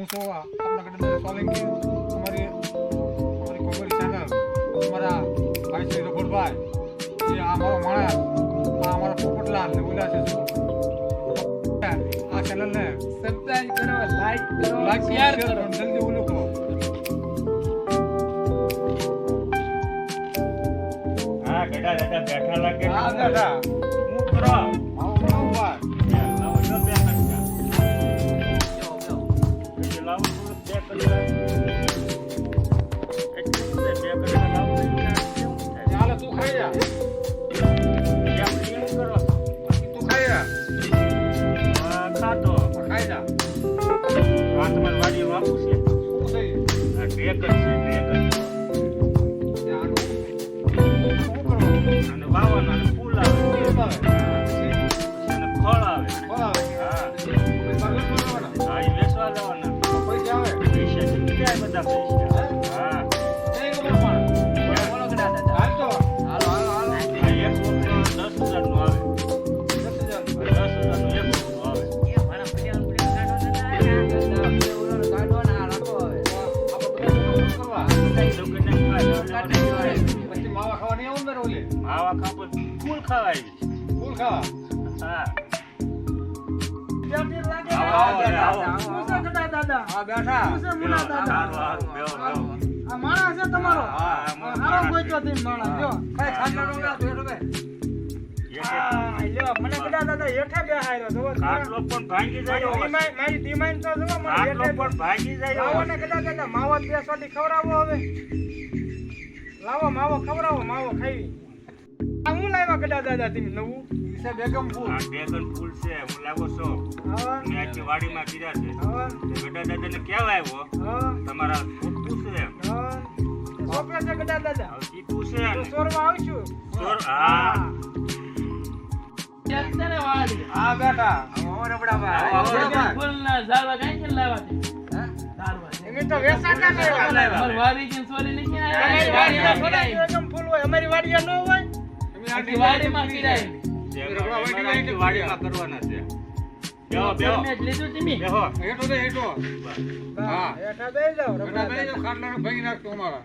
હું તો આપણા કડે સોલંકી અમારી કોમેડી ચેનલ અમારા ભાઈ શ્રી રઘુભાઈ એ અમારો માણસ આ અમારા પોપટલાલ ને બોલ્યા છે શું આ ચેનલ ને સબસ્ક્રાઇબ કરો, લાઈક કરો, શેર શેર કરો, કરો. જલ્દી બોલો કરો. હા ગડા દાદા બેઠા લાગે હા દાદા હું કરો આવો ભાઈ લાવો તો બે કટકા બીજું લાવો તો બે કટકા એટલું બે કટકા લાવો કેવું થાય ચાલે તું ખાઈ જા કેમ કેમ કરો તું ખાઈ જા ખાતો ખાઈ જા આ તમારી વાડી વાપુ છે શું થઈ આ ટેક છે ટેક શું કરવાનું અને વાવવાના અને ફૂલ આવે અને ફળ આવે હા હા એ વેચવા જવાના પૈસા આવે પૈસા કેટલી જાય બધા પૈસા હા બોલો ગડા દાદા. હાલ તો હાલો હાલો હાલો. આ એક વખત 10,000 નું આવે 10,000 10,000 નું એક વખત આવે એ મારા પડિયા પડિયા કાઢો દાદા. દાદા આપણે ઓલો કાઢો ને આ રાખો હવે. પછી માવા ખાવાની આવું ને ઓલે માવા ખાપો ફૂલ ખાવાય ફૂલ ખાવા હા આવો, આવો. શું છે ગડા દાદા? હા બેઠા શું છે મુના દાદા? સારું બેહો બેહો આ માણસ છે તમારો? હા, હારો ગોઈતો થી માણસ, જો. કઈ ખાટલા નો ના બેઠો બે આ, લ્યો, મને ગડા દાદા હેઠે બેહાડ્યો, જુઓ તો. ખાટલો પણ ભાંગી જાય એવો છે. મારી ધીમાઈન તો જુઓ, મને ખાટલો હેઠે પણ ભાંગી જાય લાવો એવો ને છે. ગડા દાદા, માવો બે સોટી ખવડાવો હવે. લાવો માવો ખવડાવો, માવો ખાવી. આ હું લાવ્યા ગડા દાદા તમે નવું? ઈસે બેગમ ફૂલ આ ડ્રેગન ફૂલ છે હું લાવો છો હા, મેં આખી વાડીમાં કીધા છે હા, તો ગડા દાદાને કેવા આવ્યો હા, તમારા પૂછતું છે એમ હા. સોંપે છે ગડા દાદા. હવે કીધું છે તો ને સોરવા આવશું. હા અત્યારે વાળી. હા બેઠા આવો, ડ્રેગન ફૂલના ઝાડવા ક્યાંથી લાવવા છે? એમ તો વેચાતા છે એવા. અમારી વાડીથી સોરી નથી અમારી આવ્યા. વાડીમાં થોડા એકદમ ફૂલ હોય, અમારી વાડીમાં ન હોય. આખી વાડીમાં કીડાય. આખી વાડીમાં કરવાના છે બેહો બેહો મેં જ લીધું તમે. બેહો હેઠો દે હેઠો હા હેઠા બેસી જાઓ, બેઠા રગડા બે દાદા. ખાટલા ભાંગી નાખતો અમારા